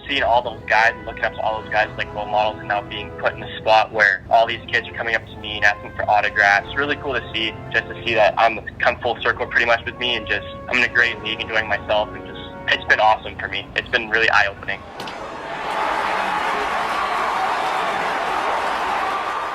seeing all those guys and looking up to all those guys like role models and now being put in the spot where all these kids are coming up to me and asking for autographs. It's really cool to see, just to see that I'm come full circle pretty much with me, and just I'm in a great league, enjoying myself, and just it's been awesome for me. It's been really eye-opening.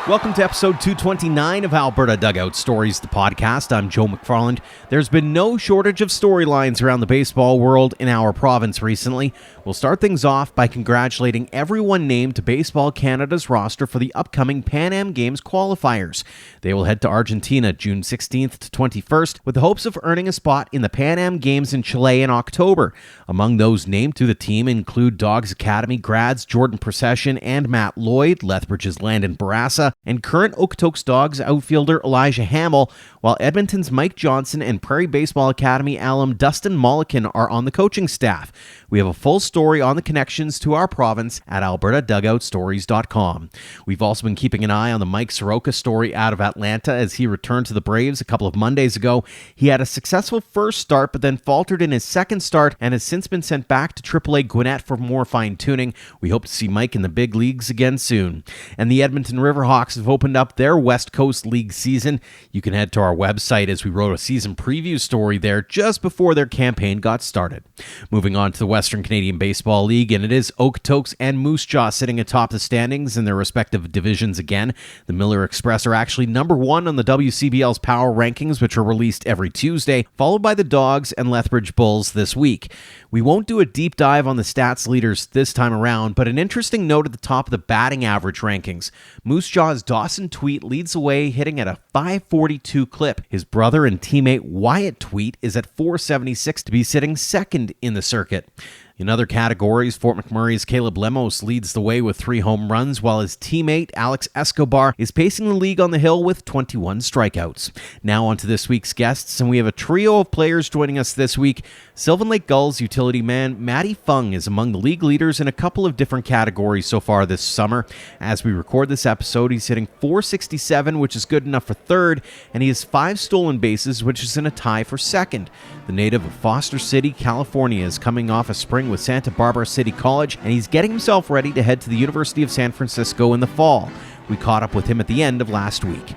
Welcome to episode 229 of Alberta Dugout Stories, the podcast. I'm Joe McFarland. There's been no shortage of storylines around the baseball world in our province recently. We'll start things off by congratulating everyone named to Baseball Canada's roster for the upcoming Pan Am Games qualifiers. They will head to Argentina June 16th to 21st with the hopes of earning a spot in the Pan Am Games in Chile in October. Among those named to the team include Dogs Academy grads Jordan Procession and Matt Lloyd, Lethbridge's Landon Barassa, and current Okotoks Dogs outfielder Elijah Hamill, while Edmonton's Mike Johnson and Prairie Baseball Academy alum Dustin Mollican are on the coaching staff. We have a full story on the connections to our province at albertadugoutstories.com. We've also been keeping an eye on the Mike Soroka story out of Atlanta as he returned to the Braves a couple of Mondays ago. He had a successful first start but then faltered in his second start and has since been sent back to AAA Gwinnett for more fine-tuning. We hope to see Mike in the big leagues again soon. And the Edmonton Riverhawks have opened up their West Coast League season. You can head to our website as we wrote a season preview story there just before their campaign got started. Moving on to the Western Canadian Baseball League, and it is Okotoks and Moose Jaw sitting atop the standings in their respective divisions again. The Miller Express are actually number one on the WCBL's power rankings, which are released every Tuesday, followed by the Dogs and Lethbridge Bulls this week. We won't do a deep dive on the stats leaders this time around, but an interesting note at the top of the batting average rankings. Moose Jaw's Dawson Tweet leads the way, hitting at a .542 clip. His brother and teammate Wyatt Tweet is at .476 to be sitting second in the circuit. In other categories, Fort McMurray's Caleb Lemos leads the way with 3 home runs, while his teammate Alex Escobar is pacing the league on the hill with 21 strikeouts. Now on to this week's guests, and we have a trio of players joining us this week. Sylvan Lake Gulls utility man Matty Fung is among the league leaders in a couple of different categories so far this summer. As we record this episode, he's hitting .467, which is good enough for third, and he has 5 stolen bases, which is in a tie for second. The native of Foster City, California, is coming off a spring with Santa Barbara City College, and he's getting himself ready to head to the University of San Francisco in the fall. We caught up with him at the end of last week.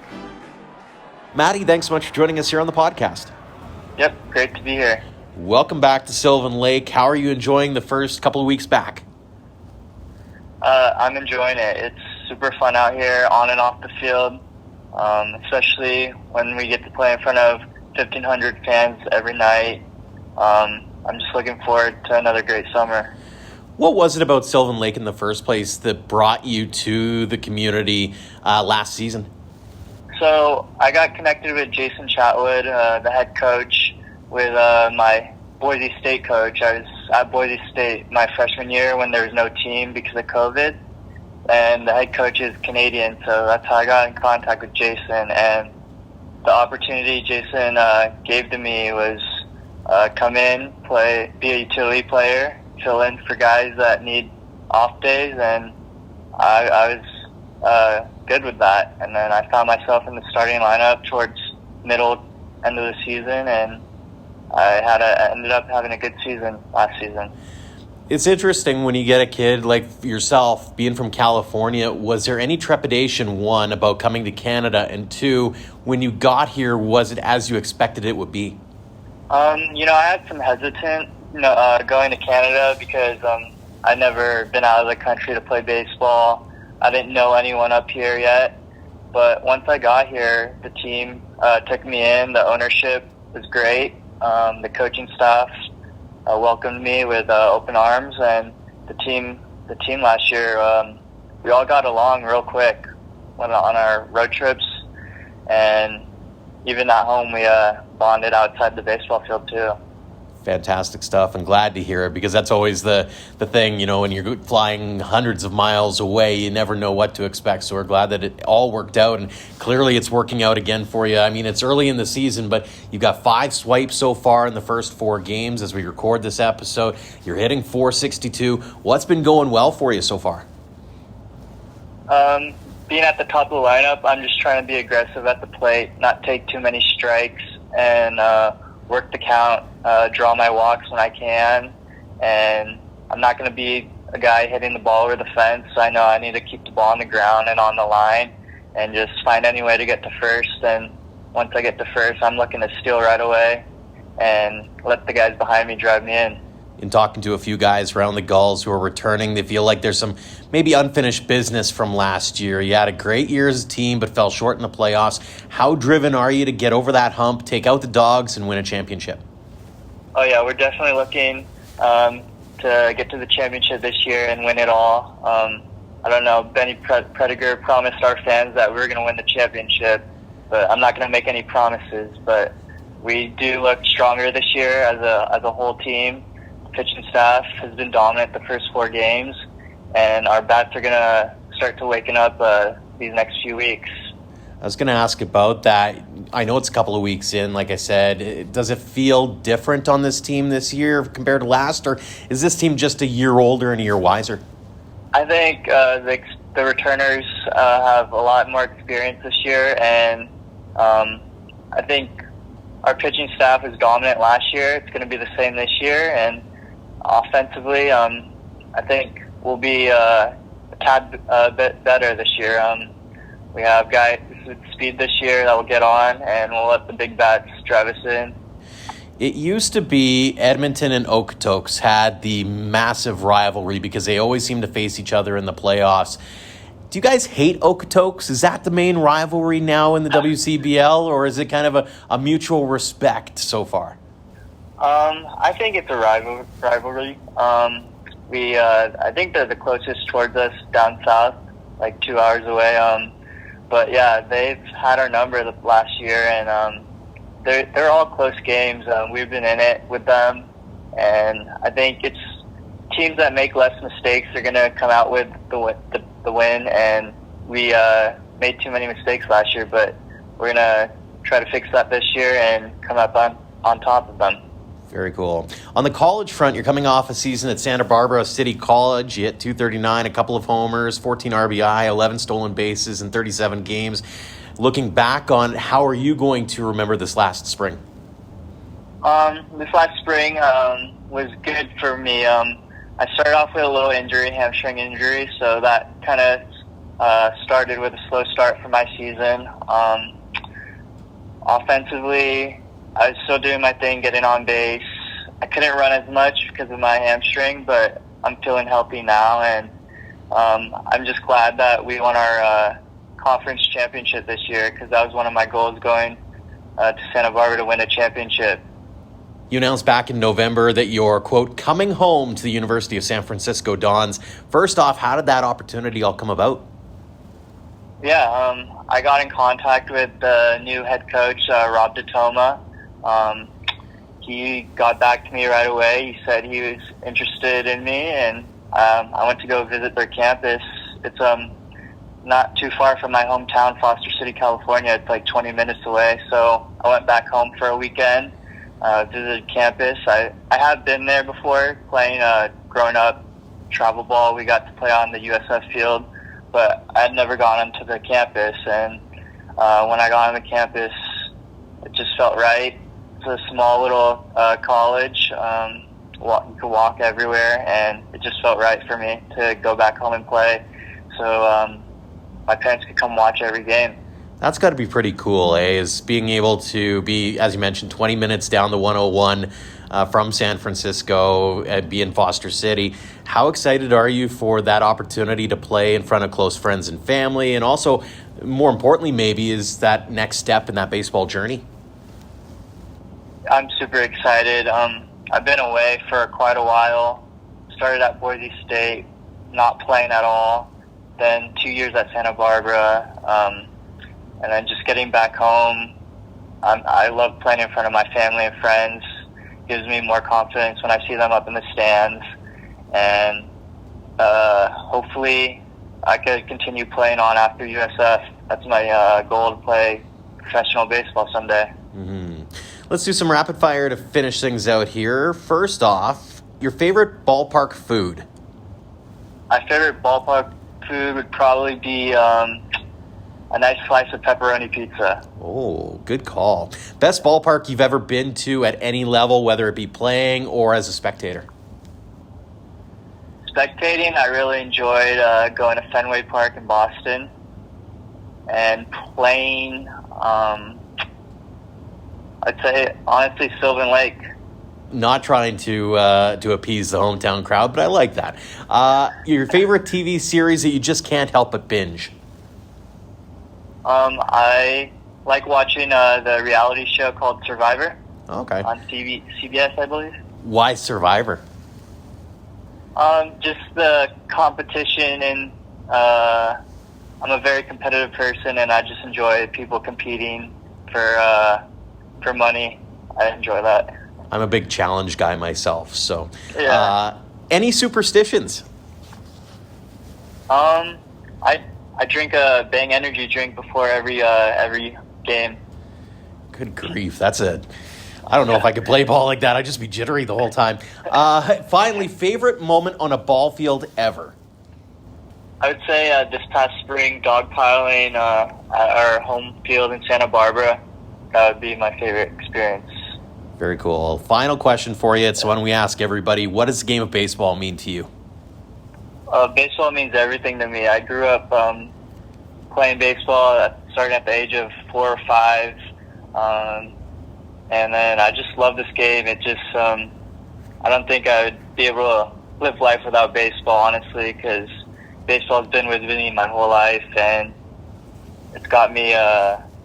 Matty, thanks so much for joining us here on the podcast. Yep, great to be here. Welcome back to Sylvan Lake. How are you enjoying the first couple of weeks back? I'm enjoying it. It's super fun out here, on and off the field, especially when we get to play in front of 1,500 fans every night. I'm just looking forward to another great summer. What was it about Sylvan Lake in the first place that brought you to the community last season? So I got connected with Jason Chatwood, the head coach, with my Boise State coach. I was at Boise State my freshman year when there was no team because of COVID, and the head coach is Canadian, so that's how I got in contact with Jason. And the opportunity Jason gave to me was come in, be a utility player, fill in for guys that need off days, and I was good with that. And then I found myself in the starting lineup towards end of the season, and I ended up having a good season last season. It's interesting when you get a kid like yourself, being from California. Was there any trepidation, one, about coming to Canada, and two, when you got here, was it as you expected it would be? I had some hesitant, going to Canada because I'd never been out of the country to play baseball. I didn't know anyone up here yet. But once I got here, the team took me in. The ownership was great. The coaching staff welcomed me with open arms, and the team last year, we all got along real quick. Went on our road trips, and even at home, we bonded outside the baseball field too. Fantastic stuff, and glad to hear it, because that's always the thing, when you're flying hundreds of miles away, you never know what to expect. So we're glad that it all worked out, and clearly it's working out again for you. I mean, it's early in the season, but you've got 5 swipes so far in the first 4 games as we record this episode. You're hitting .462. What's been going well for you so far? Being at the top of the lineup, I'm just trying to be aggressive at the plate, not take too many strikes, and work the count, draw my walks when I can, and I'm not going to be a guy hitting the ball over the fence. I know I need to keep the ball on the ground and on the line and just find any way to get to first. And once I get to first, I'm looking to steal right away and let the guys behind me drive me in. In talking to a few guys around the Gulls who are returning, they feel like there's some maybe unfinished business from last year. You had a great year as a team, but fell short in the playoffs. How driven are you to get over that hump, take out the Dogs, and win a championship? Oh, yeah, we're definitely looking to get to the championship this year and win it all. I don't know, Benny Prediger promised our fans that we were going to win the championship, but I'm not going to make any promises. But we do look stronger this year as a whole team. Pitching staff has been dominant the first 4 games, and our bats are going to start to waken up these next few weeks. I was going to ask about that. I know it's a couple of weeks in, like I said. Does it feel different on this team this year compared to last, or is this team just a year older and a year wiser? I think the returners have a lot more experience this year, and I think our pitching staff was dominant last year. It's going to be the same this year, and offensively, I think we'll be a tad bit better this year. We have guys with speed this year that will get on, and we'll let the big bats drive us in. It used to be Edmonton and Okotoks had the massive rivalry because they always seem to face each other in the playoffs. Do you guys hate Okotoks? Is that the main rivalry now in the WCBL, or is it kind of a mutual respect so far? I think it's a rivalry. I think they're the closest towards us down south, like 2 hours away. But yeah, they've had our number the last year, and they're all close games. We've been in it with them, and I think it's teams that make less mistakes are going to come out with the win. And we made too many mistakes last year, but we're going to try to fix that this year and come up on top of them. Very cool. On the college front, you're coming off a season at Santa Barbara City College. You hit .239, a couple of homers, 14 RBI, 11 stolen bases in 37 games. Looking back on, how are you going to remember this last spring? This last spring was good for me. I started off with a little injury, hamstring injury, so that kind of started with a slow start for my season. Offensively, I was still doing my thing, getting on base. I couldn't run as much because of my hamstring, but I'm feeling healthy now, and I'm just glad that we won our conference championship this year, because that was one of my goals, going to Santa Barbara to win a championship. You announced back in November that you're, quote, coming home to the University of San Francisco Dons. First off, how did that opportunity all come about? Yeah, I got in contact with the new head coach, Rob DeToma. He got back to me right away. He said he was interested in me, and I went to go visit their campus. It's not too far from my hometown, Foster City, California. It's like 20 minutes away. So I went back home for a weekend, visited campus. I have been there before playing growing up travel ball. We got to play on the USF field, but I had never gone onto the campus. And when I got on the campus, it just felt right. It's a small little college. You could walk everywhere, and it just felt right for me to go back home and play. So my parents could come watch every game. That's got to be pretty cool, is being able to be, as you mentioned, 20 minutes down the 101 from San Francisco and be in Foster City. How excited are you for that opportunity to play in front of close friends and family? And also, more importantly, maybe, is that next step in that baseball journey? I'm super excited. I've been away for quite a while. Started at Boise State, not playing at all. Then 2 years at Santa Barbara, and then just getting back home. I love playing in front of my family and friends. Gives me more confidence when I see them up in the stands, and hopefully I could continue playing on after USF. That's my goal, to play professional baseball someday. Mm-hmm. Let's do some rapid fire to finish things out here. First off, your favorite ballpark food? My favorite ballpark food would probably be a nice slice of pepperoni pizza. Oh, good call. Best ballpark you've ever been to at any level, whether it be playing or as a spectator? spectating, I really enjoyed going to Fenway Park in Boston and playing, I'd say, honestly, Sylvan Lake. Not trying to appease the hometown crowd, but I like that. Your favorite TV series that you just can't help but binge? I like watching the reality show called Survivor. Okay. On CBS, I believe. Why Survivor? Just the competition, and I'm a very competitive person, and I just enjoy people competing for money. I enjoy that. I'm a big challenge guy myself, so. Yeah. Any superstitions? I drink a Bang energy drink before every game. Good grief, I don't know if I could play ball like that. I'd just be jittery the whole time. Finally, favorite moment on a ball field ever? I would say this past spring, dogpiling at our home field in Santa Barbara. That would be my favorite experience. Very cool. Final question for you. It's one we ask everybody. What does the game of baseball mean to you? Baseball means everything to me. I grew up playing baseball, starting at the age of 4 or 5. And then I just love this game. It just, I don't think I would be able to live life without baseball, honestly, because baseball's been with me my whole life, and it's got me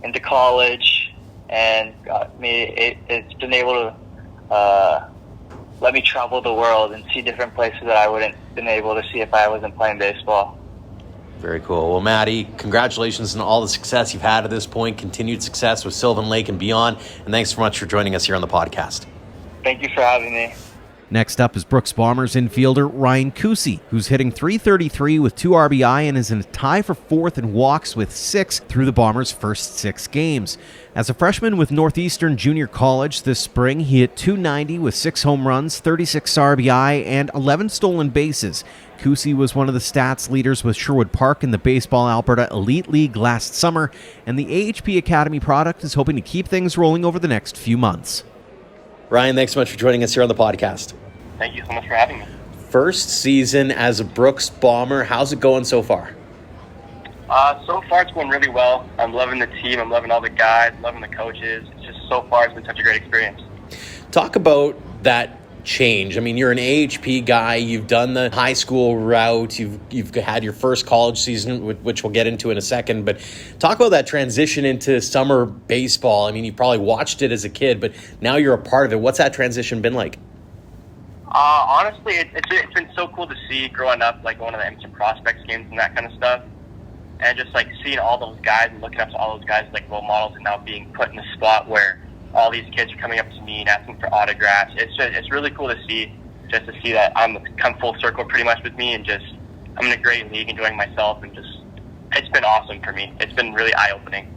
into college, and it's been able to let me travel the world and see different places that I wouldn't been able to see if I wasn't playing baseball. Very cool. Well, Matty, congratulations on all the success you've had at this point, continued success with Sylvan Lake and beyond, and thanks so much for joining us here on the podcast. Thank you for having me. Next up is Brooks Bombers infielder Ryan Kucy, who's hitting .333 with 2 RBI and is in a tie for 4th in walks with 6 through the Bombers' first 6 games. As a freshman with Northeastern Junior College this spring, he hit .290 with 6 home runs, 36 RBI, and 11 stolen bases. Kucy was one of the stats leaders with Sherwood Park in the Baseball Alberta Elite League last summer, and the AHP Academy product is hoping to keep things rolling over the next few months. Ryan, thanks so much for joining us here on the podcast. Thank you so much for having me. First season as a Brooks Bomber. How's it going so far? So far it's going really well. I'm loving the team. I'm loving all the guys, loving the coaches. It's just so far it's been such a great experience. Talk about that change. I mean, you're an AHP guy. You've done the high school route. You've had your first college season, which we'll get into in a second. But talk about that transition into summer baseball. I mean, you probably watched it as a kid, but now you're a part of it. What's that transition been like? Honestly, it's been so cool to see growing up, like going to the Emerson Prospects games and that kind of stuff. And just like seeing all those guys and looking up to all those guys like role models, and now being put in the spot where all these kids are coming up to me and asking for autographs. It's really cool to see that I'm come full circle pretty much with me, and just I'm in a great league, enjoying myself, and just it's been awesome for me. It's been really eye-opening.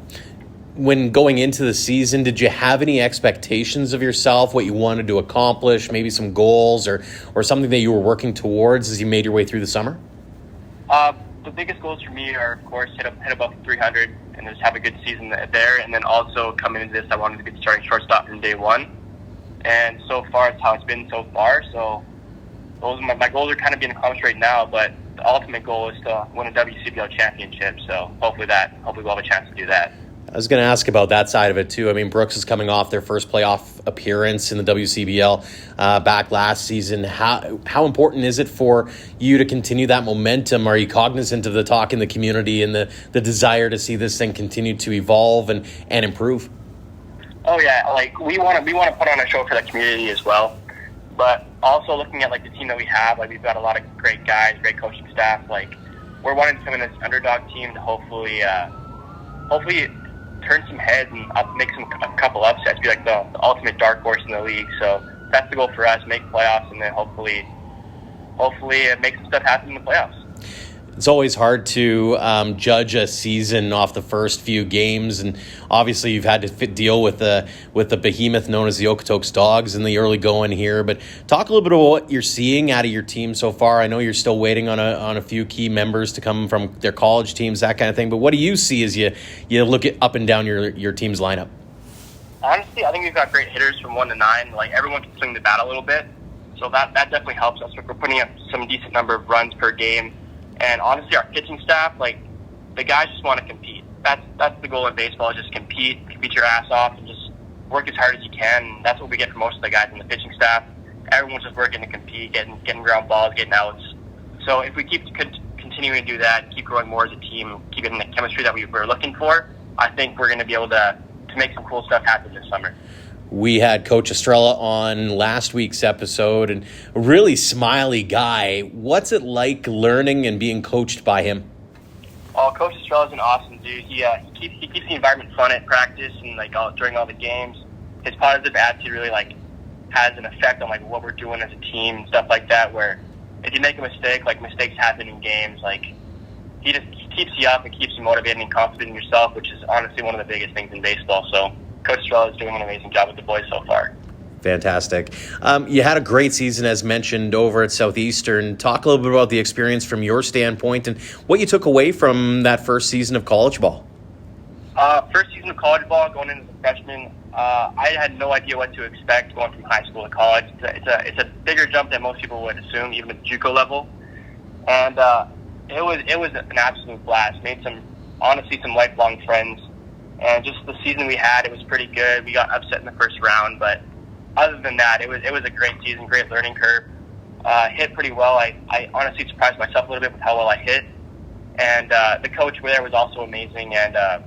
When going into the season, did you have any expectations of yourself, what you wanted to accomplish, maybe some goals or something that you were working towards as you made your way through the summer? The biggest goals for me are, of course, hit above 300 and just have a good season there. And then also coming into this, I wanted to be starting shortstop from day one. And so far, it's how it's been so far. So those my goals are kind of being accomplished right now, but the ultimate goal is to win a WCBL championship. So hopefully we'll have a chance to do that. I was going to ask about that side of it, too. I mean, Brooks is coming off their first playoff appearance in the WCBL back last season. How important is it for you to continue that momentum? Are you cognizant of the talk in the community and the desire to see this thing continue to evolve and improve? Oh, yeah. Like, we want to put on a show for the community as well. But also looking at, like, the team that we have, like, we've got a lot of great guys, great coaching staff. Like, we're wanting to come in as an underdog team to hopefully turn some heads and make a couple upsets, be like the ultimate dark horse in the league. So that's the goal for us, make playoffs, and then hopefully make some stuff happen in the playoffs. It's always hard to judge a season off the first few games, and obviously you've had to deal with the behemoth known as the Okotoks Dogs in the early going here. But talk a little bit about what you're seeing out of your team so far. I know you're still waiting on a few key members to come from their college teams, that kind of thing. But what do you see as you look at up and down your team's lineup? Honestly, I think we've got great hitters from 1 to 9. Like, everyone can swing the bat a little bit. So that definitely helps us. We're putting up some decent number of runs per game. And honestly, our pitching staff, like, the guys just want to compete. That's the goal in baseball, is just compete your ass off, and just work as hard as you can. And that's what we get from most of the guys in the pitching staff. Everyone's just working to compete, getting ground balls, getting outs. So if we keep continuing to do that, keep growing more as a team, keep getting the chemistry that we're looking for, I think we're going to be able to make some cool stuff happen this summer. We had Coach Estrella on last week's episode, and a really smiley guy. What's it like learning and being coached by him? Oh, Coach Estrella's an awesome dude. He keeps the environment fun at practice and during all the games. His positive attitude really has an effect on what we're doing as a team and stuff like that. Where if you make a mistake, mistakes happen in games, he keeps you up and keeps you motivated and confident in yourself, which is honestly one of the biggest things in baseball. So Coach Estrella is doing an amazing job with the boys so far. Fantastic. You had a great season, as mentioned, over at Southeastern. Talk a little bit about the experience from your standpoint and what you took away from that first season of college ball. First season of college ball, going in as a freshman, I had no idea what to expect going from high school to college. It's a bigger jump than most people would assume, even at the JUCO level. And it was an absolute blast. Made some lifelong friends. And just the season we had, it was pretty good. We got upset in the first round, but other than that, it was a great season, great learning curve. Hit pretty well. I honestly surprised myself a little bit with how well I hit. And the coach there was also amazing. And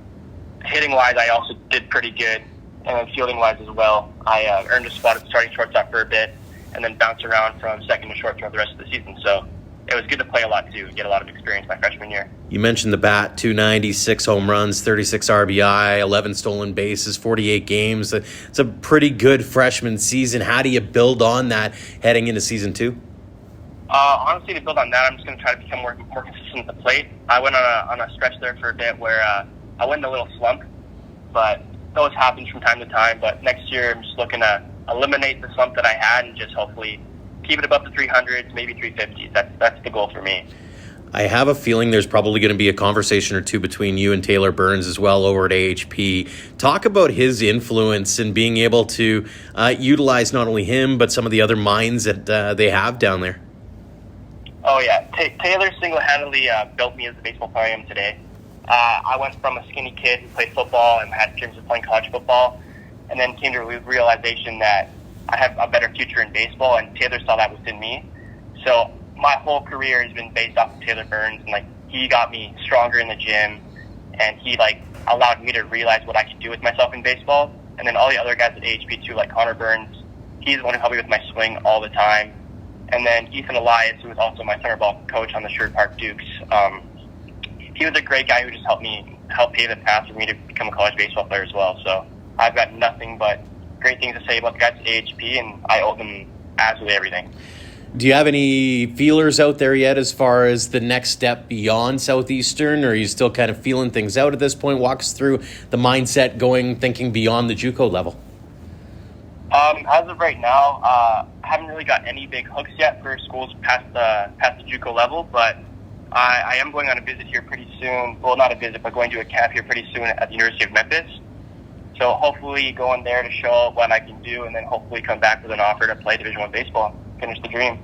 hitting-wise, I also did pretty good. And fielding-wise as well, I earned a spot at starting shortstop for a bit and then bounced around from second to short throughout the rest of the season. So it was good to play a lot, too, and get a lot of experience my freshman year. You mentioned the bat, 296 home runs, 36 RBI, 11 stolen bases, 48 games. It's a pretty good freshman season. How do you build on that heading into season 2? Honestly, to build on that, I'm just going to try to become more consistent at the plate. I went on a stretch there for a bit where I went in a little slump, but those happen from time to time. But next year, I'm just looking to eliminate the slump that I had and just hopefully keep it above the 300s, maybe 350s. That's the goal for me. I have a feeling there's probably going to be a conversation or two between you and Taylor Burns as well over at AHP. Talk about his influence and being able to utilize not only him, but some of the other minds that they have down there. Oh, yeah. Taylor single-handedly built me as the baseball player I am today. I went from a skinny kid who played football and had dreams of playing college football, and then came to a realization that I have a better future in baseball, and Taylor saw that within me. So my whole career has been based off of Taylor Burns, and he got me stronger in the gym, and he allowed me to realize what I could do with myself in baseball. And then all the other guys at AHP too, like Connor Burns, he's the one who helped me with my swing all the time. And then Ethan Elias, who was also my summer ball coach on the Sherwood Park Dukes, he was a great guy who just helped pave the path for me to become a college baseball player as well. So I've got nothing but great things to say about the guys at AHP, and I owe them absolutely everything. Do you have any feelers out there yet as far as the next step beyond Southeastern, or are you still kind of feeling things out at this point? Walk us through the mindset thinking beyond the JUCO level. As of right now, I haven't really got any big hooks yet for schools past the JUCO level, but I am going on a visit here pretty soon. Well, not a visit, but going to a camp here pretty soon at the University of Memphis. So hopefully going there to show what I can do, and then hopefully come back with an offer to play Division I baseball. Finish the dream.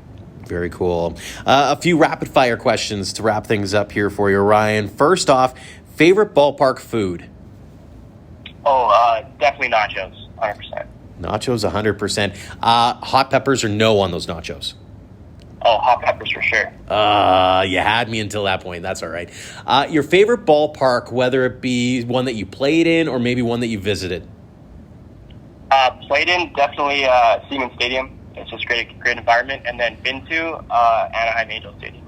Very cool. A few rapid-fire questions to wrap things up here for you, Ryan. First off, favorite ballpark food? Definitely nachos, 100%. Nachos, 100%. Hot peppers or no on those nachos? Oh, hot peppers for sure. You had me until that point. That's all right. Your favorite ballpark, whether it be one that you played in or maybe one that you visited? Played in, definitely Siemens Stadium. It's just great environment. And then been to Anaheim Angels Stadium.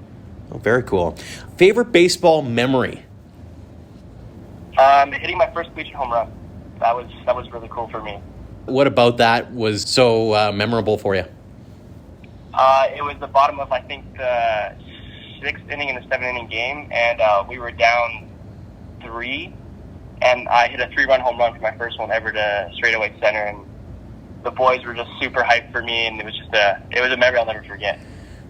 Oh, very cool. Favorite baseball memory? Hitting my first collegiate home run. That was really cool for me. What about that was so memorable for you? It was the bottom of, I think, the 6th inning in the 7th-inning game, and we were down 3, and I hit a 3-run home run for my first one ever to straightaway center, and the boys were just super hyped for me, and it was a memory I'll never forget.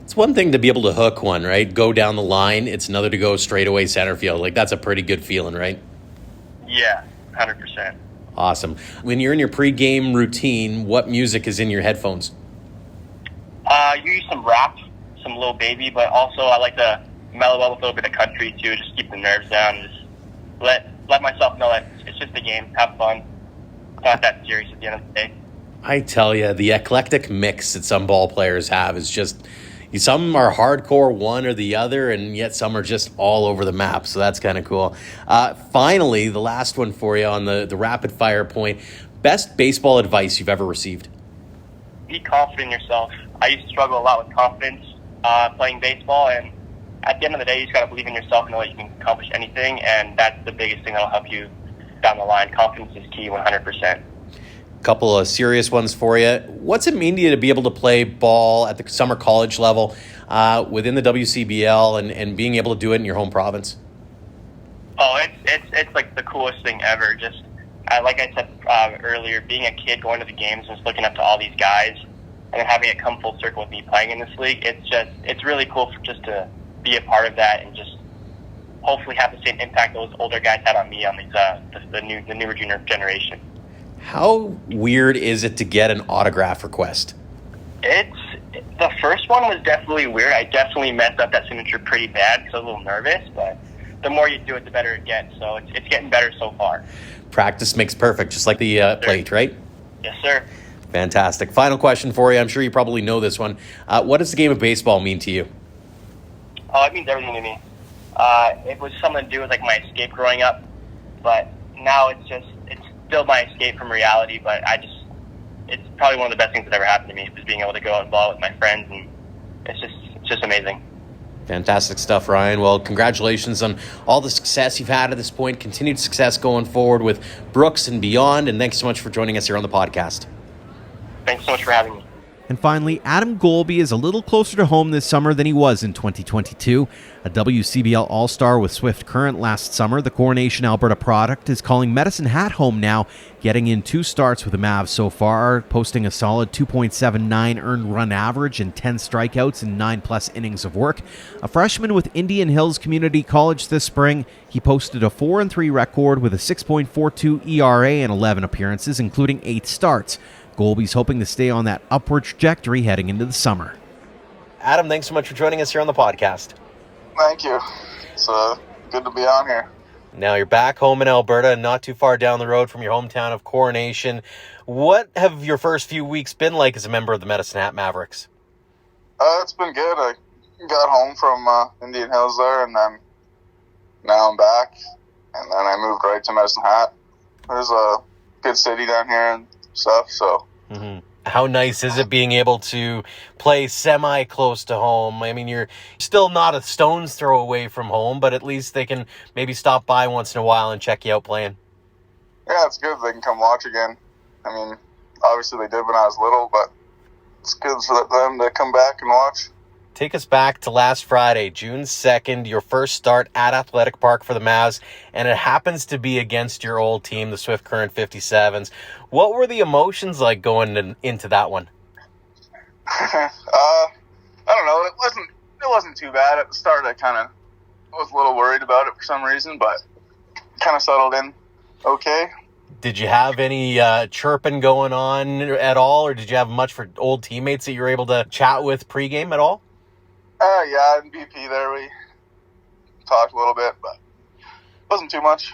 It's one thing to be able to hook one, right? Go down the line. It's another to go straightaway center field. That's a pretty good feeling, right? Yeah, 100%. Awesome. When you're in your pregame routine, what music is in your headphones? Use some rap, some Lil Baby, but also I like to mellow out with a little bit of country too, just keep the nerves down and just let myself know that it's just a game, have fun. It's not that serious at the end of the day. I tell you, the eclectic mix that some ball players have is just, some are hardcore one or the other, and yet some are just all over the map, so that's kind of cool. Finally, the last one for you on the rapid fire point. Best baseball advice you've ever received? Be confident in yourself. I used to struggle a lot with confidence playing baseball, and at the end of the day, you just got to believe in yourself and know that you can accomplish anything, and that's the biggest thing that will help you down the line. Confidence is key 100%. Couple of serious ones for you. What's it mean to you to be able to play ball at the summer college level within the WCBL and being able to do it in your home province? Oh, it's like the coolest thing ever. Just like I said earlier, being a kid going to the games and just looking up to all these guys and then having it come full circle with me playing in this league, it's really cool just to be a part of that and just hopefully have the same impact those older guys had on me on these the newer junior generation. How weird is it to get an autograph request? The first one was definitely weird. I definitely messed up that signature pretty bad because I was a little nervous, but the more you do it, the better it gets. So it's getting better so far. Practice makes perfect, just like the plate, right? Yes, sir. Fantastic. Final question for you. I'm sure you probably know this one. What does the game of baseball mean to you? Oh, it means everything to me. It was something to do with like my escape growing up, but now it's still my escape from reality, but it's probably one of the best things that ever happened to me, was being able to go out and ball with my friends, and it's just amazing. Fantastic stuff, Ryan. Well, congratulations on all the success you've had at this point, continued success going forward with Brooks and beyond, and thanks so much for joining us here on the podcast. Thanks so much for having me. And finally, Adam Golby is a little closer to home this summer than he was in 2022. A WCBL All-Star with Swift Current last summer, the Coronation Alberta product is calling Medicine Hat home now, getting in 2 starts with the Mavs so far, posting a solid 2.79 earned run average and 10 strikeouts in 9+ innings of work. A freshman with Indian Hills Community College this spring, he posted a 4-3 record with a 6.42 ERA and 11 appearances, including 8 starts. Golby's hoping to stay on that upward trajectory heading into the summer. Adam, thanks so much for joining us here on the podcast. Thank you. It's good to be on here. Now you're back home in Alberta, not too far down the road from your hometown of Coronation. What have your first few weeks been like as a member of the Medicine Hat Mavericks? It's been good. I got home from Indian Hills there, and then now I'm back, and then I moved right to Medicine Hat. There's a good city down here and stuff, so. Mm-hmm. How nice is it being able to play semi-close to home? I mean, you're still not a stone's throw away from home, but at least they can maybe stop by once in a while and check you out playing. Yeah, it's good. They can come watch again. I mean, obviously they did when I was little, but it's good for them to come back and watch. Take us back to last Friday, June 2nd, your first start at Athletic Park for the Mavs, and it happens to be against your old team, the Swift Current 57s. What were the emotions like going into that one? I don't know. It wasn't too bad. At the start, I was a little worried about it for some reason, but kind of settled in okay. Did you have any chirping going on at all, or did you have much for old teammates that you were able to chat with pregame at all? Yeah, in BP there we talked a little bit, but wasn't too much.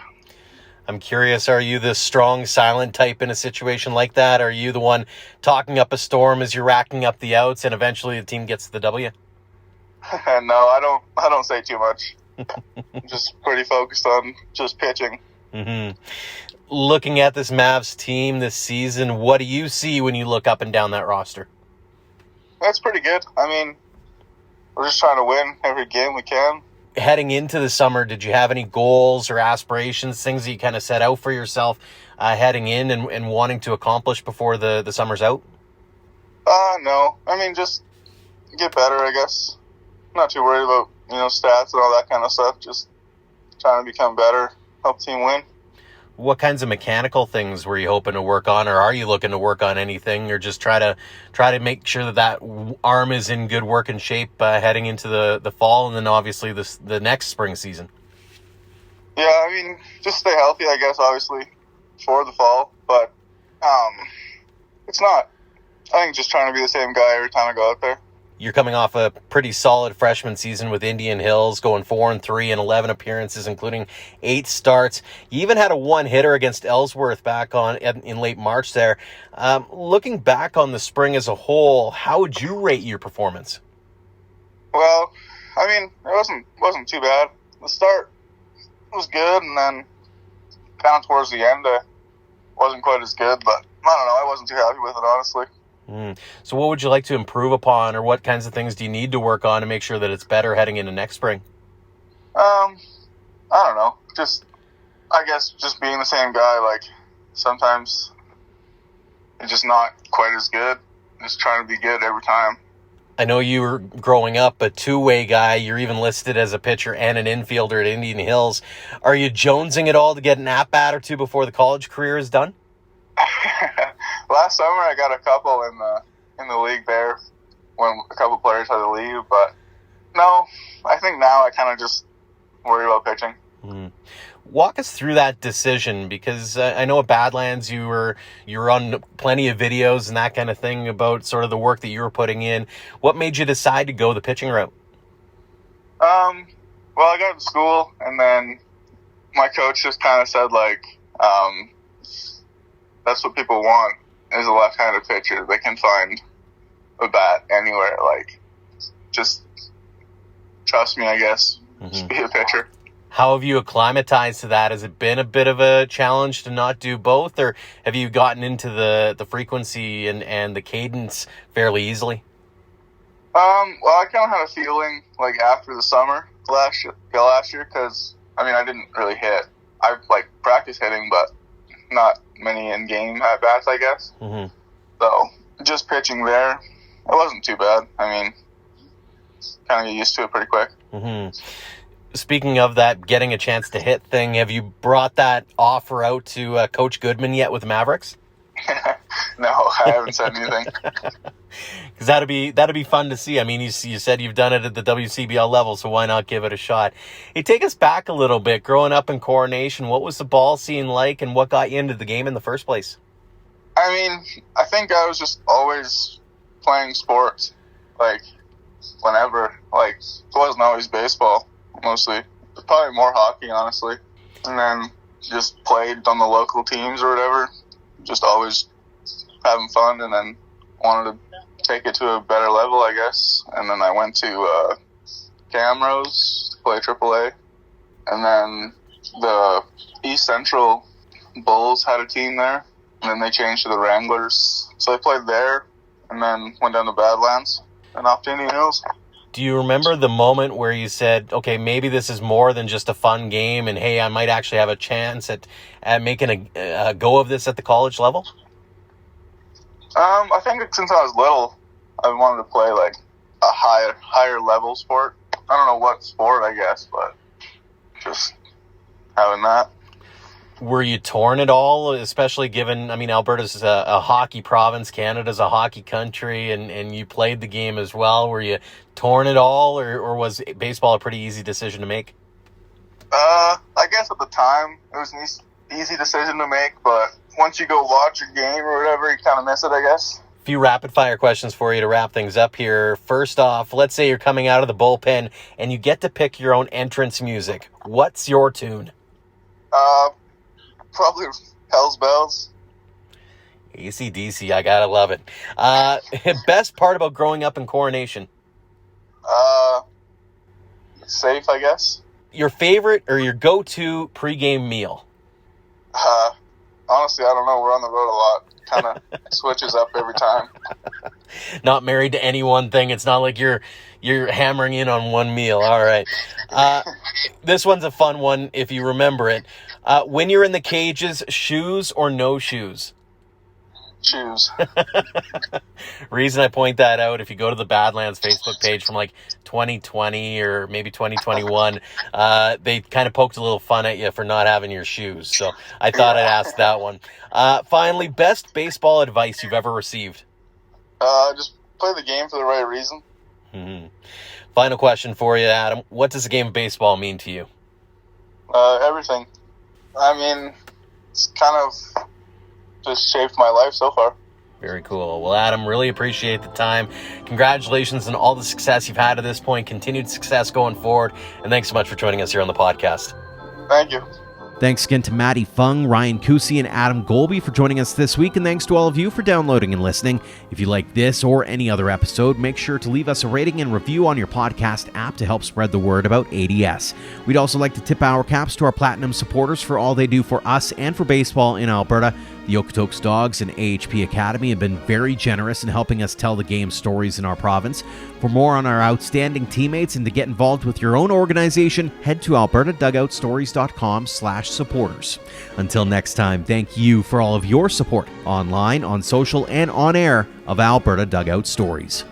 I'm curious, are you the strong, silent type in a situation like that? Are you the one talking up a storm as you're racking up the outs and eventually the team gets the W? No, I don't say too much. I'm just pretty focused on just pitching. Mm-hmm. Looking at this Mavs team this season, what do you see when you look up and down that roster? That's pretty good. I mean, we're just trying to win every game we can. Heading into the summer, did you have any goals or aspirations, things that you kind of set out for yourself heading in and wanting to accomplish before the summer's out? No. I mean, just get better, I guess. Not too worried about, stats and all that kind of stuff. Just trying to become better, help the team win. What kinds of mechanical things were you hoping to work on, or are you looking to work on anything, or just try to make sure that arm is in good working shape heading into the fall and then obviously the next spring season? Yeah, I mean, just stay healthy, I guess, obviously, for the fall. But it's not I think just trying to be the same guy every time I go out there. You're coming off a pretty solid freshman season with Indian Hills, going 4-3 in 11 appearances, including 8 starts. You even had a one-hitter against Ellsworth back in late March there. Looking back on the spring as a whole, how would you rate your performance? Well, I mean, it wasn't too bad. The start was good, and then kind of towards the end, wasn't quite as good. But I don't know, I wasn't too happy with it, honestly. So what would you like to improve upon, or what kinds of things do you need to work on to make sure that it's better heading into next spring? I don't know. I guess just being the same guy. Like, sometimes it's just not quite as good. Just trying to be good every time. I know you were growing up a two-way guy. You're even listed as a pitcher and an infielder at Indian Hills. Are you jonesing at all to get an at-bat or two before the college career is done? Last summer I got a couple in the league there when a couple players had to leave, but no, I think now I kind of just worry about pitching. Walk us through that decision, because I know at Badlands you were on plenty of videos and that kind of thing about sort of the work that you were putting in. What made you decide to go the pitching route? Well, I got to school, and then my coach just kind of said, like, that's what people want, is a left-handed pitcher. They can find a bat anywhere. Like, just trust me, I guess. Just be a pitcher. How have you acclimatized to that? Has it been a bit of a challenge to not do both, or have you gotten into the frequency and the cadence fairly easily? Well, I kind of had a feeling, like, after the summer last year, because, I mean, I didn't really hit. I, like, practice hitting, but not many in-game at-bats, I guess. So, just pitching there, it wasn't too bad. I mean, kind of get used to it pretty quick. Speaking of that, getting a chance to hit thing, have you brought that offer out to Coach Goodman yet with the Mavericks? No, I haven't said anything. Because that'd be fun to see. I mean, you said you've done it at the WCBL level, so why not give it a shot? Hey, take us back a little bit. Growing up in Coronation, what was the ball scene like, and what got you into the game in the first place? I mean, I think I was just always playing sports, like, whenever. Like, it wasn't always baseball, mostly. It was probably more hockey, honestly. And then just played on the local teams or whatever. Just always having fun, and then wanted to take it to a better level, I guess. And then I went to Camrose to play AAA. And then the East Central Bulls had a team there. And then they changed to the Wranglers. So I played there, and then went down to Badlands and off to Indian Hills. Do you remember the moment where you said, okay, maybe this is more than just a fun game, and hey, I might actually have a chance at making a go of this at the college level? I think since I was little, I wanted to play like a higher level sport. I don't know what sport, I guess, but just having that. Were you torn at all, especially given, I mean, Alberta's a hockey province, Canada's a hockey country, and you played the game as well. Were you torn at all, or was baseball a pretty easy decision to make? I guess at the time it was an easy decision to make, but once you go watch a game or whatever, you kind of miss it, I guess. A few rapid-fire questions for you to wrap things up here. First off, let's say you're coming out of the bullpen, and you get to pick your own entrance music. What's your tune? Probably Hell's Bells. AC/DC, I gotta love it. Best part about growing up in Coronation? Safe, I guess. Your favorite or your go-to pregame meal? Honestly, I don't know. We're on the road a lot. Kind of switches up every time. Not married to any one thing. It's not like you're hammering in on one meal. All right. This one's a fun one if you remember it. When you're in the cages, shoes or no shoes? Shoes. Reason I point that out, if you go to the Badlands Facebook page from like 2020 or maybe 2021, they kind of poked a little fun at you for not having your shoes. So I thought I'd ask that one. Finally, best baseball advice you've ever received? Just play the game for the right reason. Mm-hmm. Final question for you, Adam. What does a game of baseball mean to you? Everything. I mean, it's kind of just shaped my life so far. Very cool. Well, Adam, really appreciate the time. Congratulations on all the success you've had to this point. Continued success going forward. And thanks so much for joining us here on the podcast. Thank you. Thanks again to Matty Fung, Ryan Kucy, and Adam Golby for joining us this week, and thanks to all of you for downloading and listening. If you like this or any other episode, make sure to leave us a rating and review on your podcast app to help spread the word about ADS. We'd also like to tip our caps to our Platinum supporters for all they do for us and for baseball in Alberta. The Okotoks Dogs and AHP Academy have been very generous in helping us tell the game's stories in our province. For more on our outstanding teammates and to get involved with your own organization, head to albertadugoutstories.com/supporters. Until next time, thank you for all of your support online, on social, and on air of Alberta Dugout Stories.